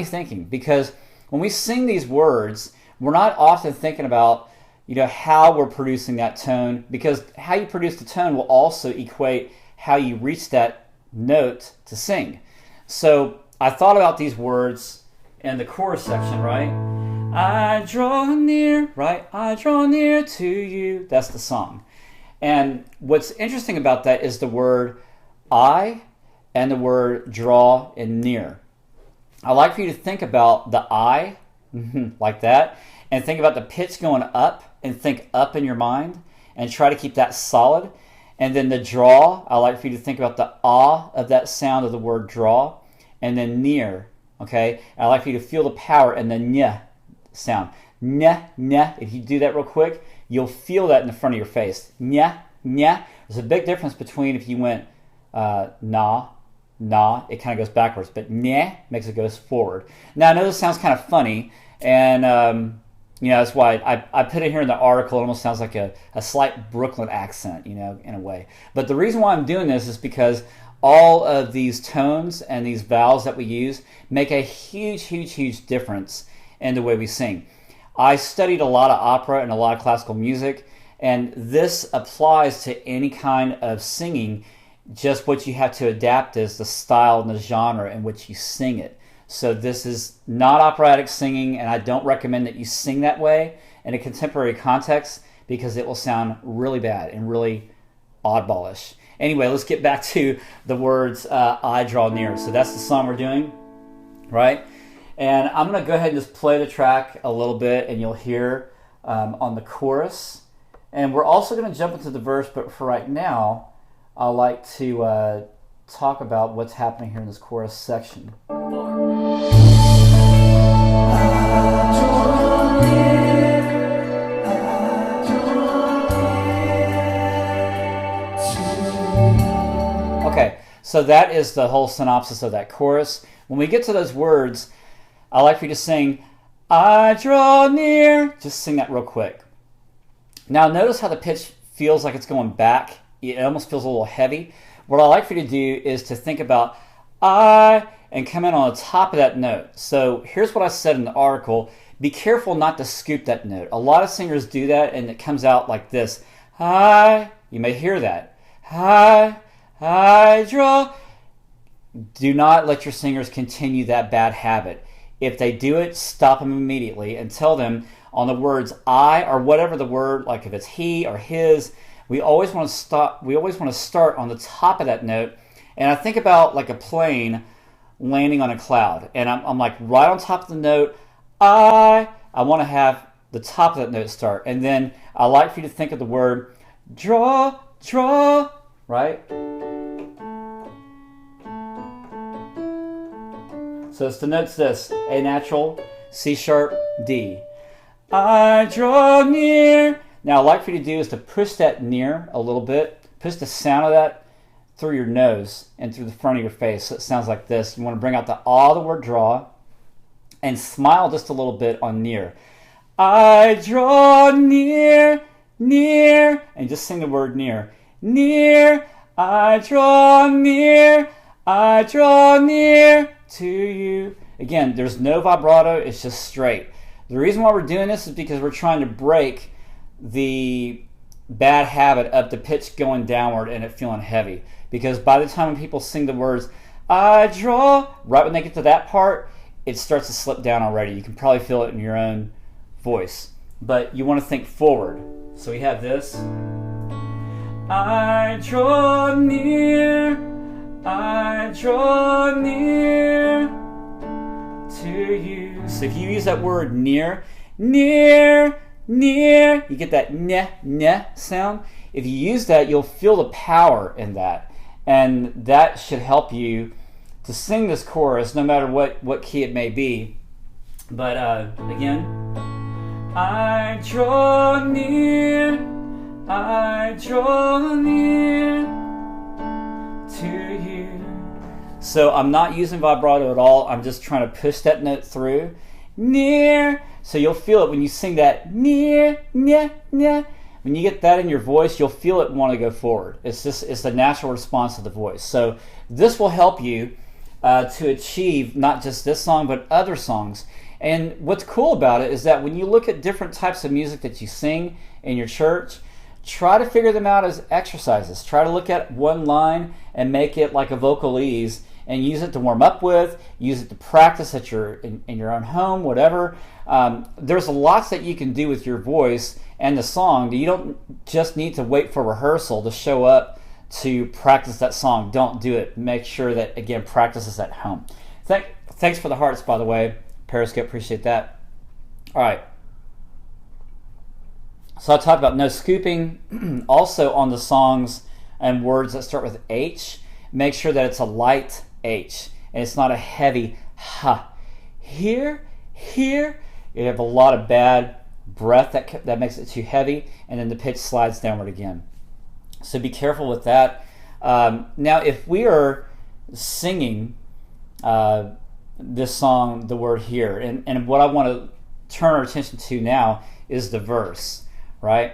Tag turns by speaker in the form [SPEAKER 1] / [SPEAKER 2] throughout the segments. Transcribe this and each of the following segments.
[SPEAKER 1] thinking, because when we sing these words, we're not often thinking about, you know, how we're producing that tone, because how you produce the tone will also equate how you reach that note to sing. So I thought about these words in the chorus section, right? I draw near, right? I draw near to you. That's the song. And what's interesting about that is the word I and the word draw and near. I like for you to think about the I, like that, and think about the pitch going up, and think up in your mind, and try to keep that solid. And then the draw, I like for you to think about the ah of that sound of the word draw, and then near, okay? I like for you to feel the power in the nya sound. Nya, nya. If you do that real quick, you'll feel that in the front of your face. Nya, nya. There's a big difference between if you went na, na, it kind of goes backwards, but nya makes it goes forward. Now, I know this sounds kind of funny, and you know, that's why I put it here in the article. It almost sounds like a slight Brooklyn accent, you know, in a way. But the reason why I'm doing this is because all of these tones and these vowels that we use make a huge, huge, huge difference in the way we sing. I studied a lot of opera and a lot of classical music, and this applies to any kind of singing. Just what you have to adapt is the style and the genre in which you sing it. So this is not operatic singing, and I don't recommend that you sing that way in a contemporary context, because it will sound really bad and really oddballish. Anyway, let's get back to the words I draw near. So that's the song we're doing, right? And I'm going to go ahead and just play the track a little bit, and you'll hear on the chorus. And we're also going to jump into the verse, but for right now, I'd like to talk about what's happening here in this chorus section. Okay, so that is the whole synopsis of that chorus. When we get to those words, I like for you to sing, I draw near. Just sing that real quick. Now notice how the pitch feels like it's going back. It almost feels a little heavy. What I like for you to do is to think about I and come in on the top of that note. So here's what I said in the article. Be careful not to scoop that note. A lot of singers do that, and it comes out like this. I, you may hear that. I draw. Do not let your singers continue that bad habit. If they do it, stop them immediately and tell them on the words I or whatever the word, like if it's he or his, we always want to stop. We always want to start on the top of that note. And I think about like a plane landing on a cloud, and I'm like right on top of the note. I want to have the top of that note start, and then I like for you to think of the word draw, right? So it's the notes this: A natural, C sharp, D. I draw near. Now, I'd like for you to do is to push that near a little bit. Push the sound of that through your nose and through the front of your face. So it sounds like this. You want to bring out the ah, the word draw, and smile just a little bit on near. I draw near, near, and just sing the word near. Near, I draw near to you. Again, there's no vibrato, it's just straight. The reason why we're doing this is because we're trying to break the bad habit of the pitch going downward and it feeling heavy. Because by the time when people sing the words, I draw, right when they get to that part, it starts to slip down already. You can probably feel it in your own voice. But you want to think forward. So we have this. I draw near to you. So if you use that word near, you get that ne sound. If you use that, you'll feel the power in that. And that should help you to sing this chorus no matter what key it may be. But again, I draw near to you. So I'm not using vibrato at all. I'm just trying to push that note through. Near. So you'll feel it when you sing that near. When you get that in your voice, you'll feel it want to go forward. It's the natural response of the voice. So this will help you to achieve not just this song but other songs. And what's cool about it is that when you look at different types of music that you sing in your church, try to figure them out as exercises. Try to look at one line and make it like a vocalese and use it to warm up with, use it to practice at in your own home, whatever. There's lots that you can do with your voice and the song. You don't just need to wait for rehearsal to show up to practice that song. Don't do it. Make sure that, again, practice is at home. Thanks for the hearts, by the way. Periscope, appreciate that. All right. So I talked about no scooping. Also on the songs and words that start with H, make sure that it's a light H and it's not a heavy ha. Here, you have a lot of bad breath that makes it too heavy, and then the pitch slides downward again. So be careful with that. Now, if we are singing this song, the word here, and what I want to turn our attention to now is the verse, right?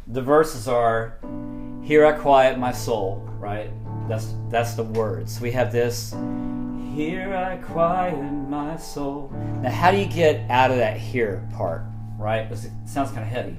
[SPEAKER 1] The verses are, here I quiet my soul, right? That's the words. We have this, here I quiet my soul. Now, how do you get out of that here part, right? Because it sounds kind of heavy.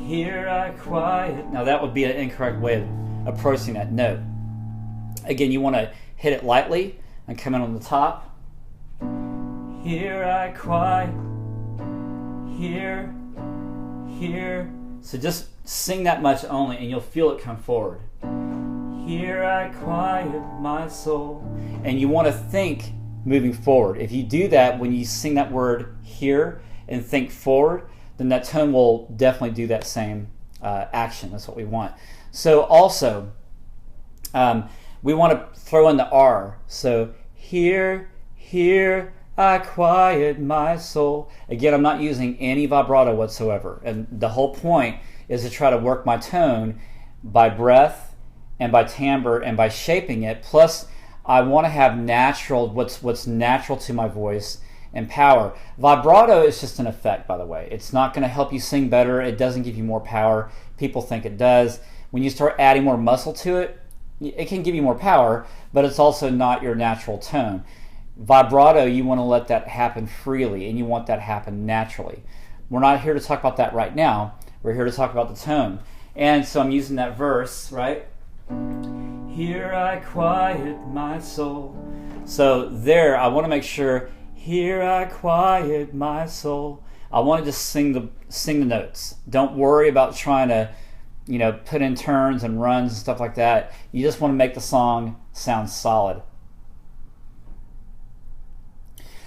[SPEAKER 1] Here I quiet. Now, that would be an incorrect way of approaching that note. Again, you want to hit it lightly and come in on the top. Here I quiet. Here. So just sing that much only and you'll feel it come forward. Here I quiet my soul. And you want to think moving forward. If you do that when you sing that word here and think forward, then that tone will definitely do that same action. That's what we want. So also, we want to throw in the R. So here I quiet my soul. Again, I'm not using any vibrato whatsoever. And the whole point is to try to work my tone by breath and by timbre and by shaping it. Plus, I want to have natural, what's natural to my voice and power. Vibrato is just an effect, by the way. It's not going to help you sing better. It doesn't give you more power. People think it does. When you start adding more muscle to it, it can give you more power, but it's also not your natural tone. Vibrato, you want to let that happen freely, and you want that to happen naturally. We're not here to talk about that right now. We're here to talk about the tone. And so I'm using that verse, right? Here I quiet my soul. So there, I want to make sure, here I quiet my soul. I want to just sing the notes. Don't worry about trying to, put in turns and runs and stuff like that. You just want to make the song sound solid.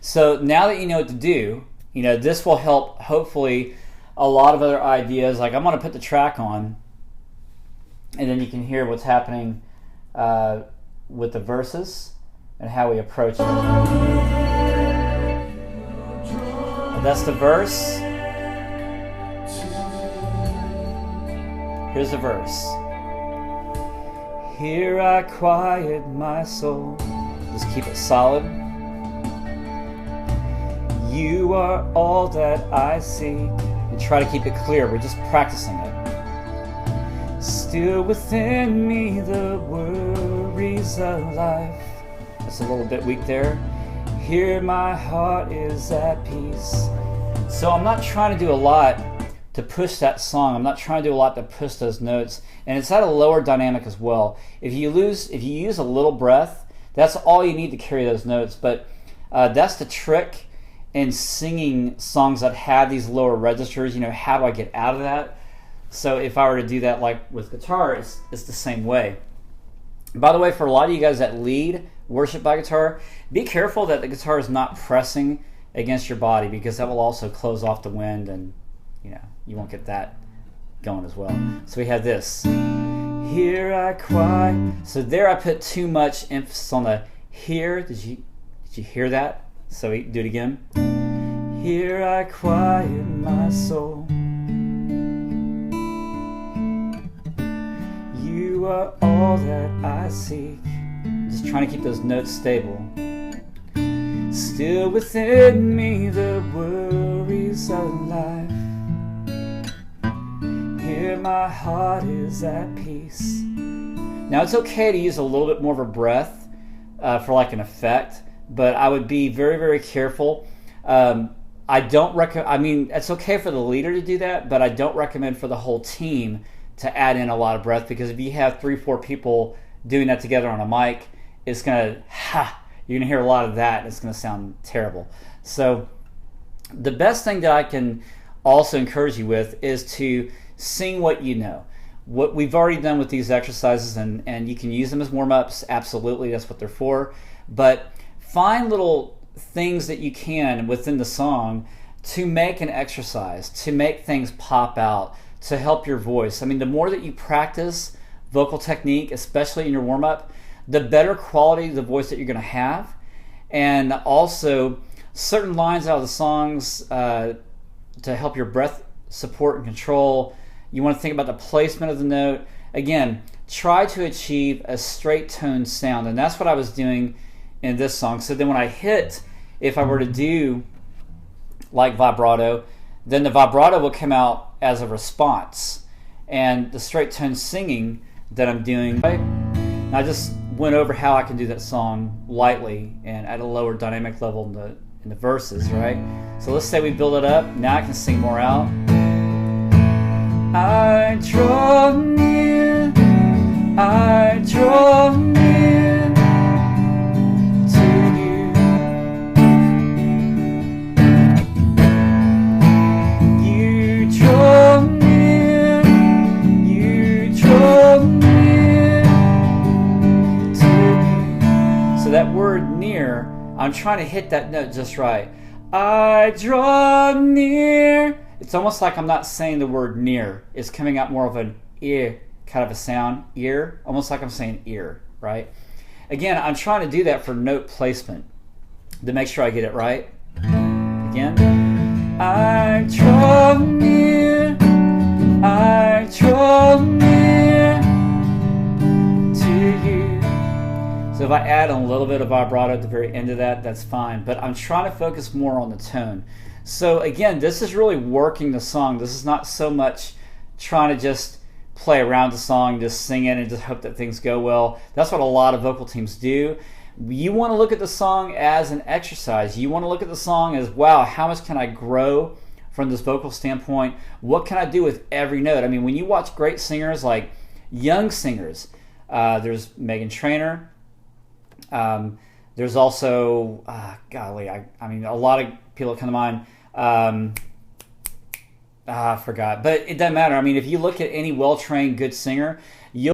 [SPEAKER 1] So now that you know what to do, this will help hopefully a lot of other ideas. Like I'm going to put the track on, and then you can hear what's happening with the verses and how we approach it. That's the verse. Here's the verse. Here I quiet my soul. Just keep it solid. You are all that I seek. And try to keep it clear. We're just practicing it. Still within me the worries of life. That's a little bit weak there. Here my heart is at peace. So I'm not trying to do a lot to push that song. I'm not trying to do a lot to push those notes. And it's at a lower dynamic as well. If you use a little breath, that's all you need to carry those notes. But that's the trick in singing songs that have these lower registers. How do I get out of that? So if I were to do that like with guitar, it's the same way. By the way, for a lot of you guys that lead worship by guitar, be careful that the guitar is not pressing against your body, because that will also close off the wind, and you won't get that going as well. So we have this. Here I quiet. So there I put too much emphasis on the here. Did you hear that? So we do it again. Here I quiet my soul. You are all that I seek. Just trying to keep those notes stable. Still within me the worries of life. Here my heart is at peace. Now it's okay to use a little bit more of a breath for like an effect, but I would be very, very careful. I don't recommend, I mean, it's okay for the leader to do that, but I don't recommend for the whole team to add in a lot of breath, because if you have 3-4 people doing that together on a mic, it's going to, you're going to hear a lot of that, and it's going to sound terrible. So the best thing that I can also encourage you with is to sing what you know. What we've already done with these exercises, and you can use them as warm-ups, absolutely, that's what they're for, but find little things that you can within the song to make an exercise, to make things pop out, to help your voice. I mean, the more that you practice vocal technique, especially in your warm-up, the better quality of the voice that you're going to have. And also certain lines out of the songs to help your breath support and control. You want to think about the placement of the note. Again, try to achieve a straight tone sound, and that's what I was doing in this song. So then when I hit, if I were to do like vibrato, then the vibrato will come out as a response, and the straight tone singing that I'm doing, right? And I just went over how I can do that song lightly and at a lower dynamic level in the verses, right? So let's say we build it up. Now I can sing more out. I draw near, I draw near to you. You draw near, you draw near to you. So that word near, I'm trying to hit that note just right. I draw near. It's almost like I'm not saying the word near. It's coming out more of an ear kind of a sound, ear, almost like I'm saying ear, right? Again, I'm trying to do that for note placement to make sure I get it right. Again, I draw near, I draw near to you. So if I add a little bit of vibrato at the very end of that, that's fine. But I'm trying to focus more on the tone. So again, this is really working the song. This is not so much trying to just play around the song, just sing it and just hope that things go well. That's what a lot of vocal teams do. You want to look at the song as an exercise. You want to look at the song as, wow, how much can I grow from this vocal standpoint? What can I do with every note? I mean, when you watch great singers, like young singers, there's Meghan Trainor. There's also, golly, I mean, a lot of people come to mind. I forgot, but it doesn't matter. I mean, if you look at any well-trained good singer, you'll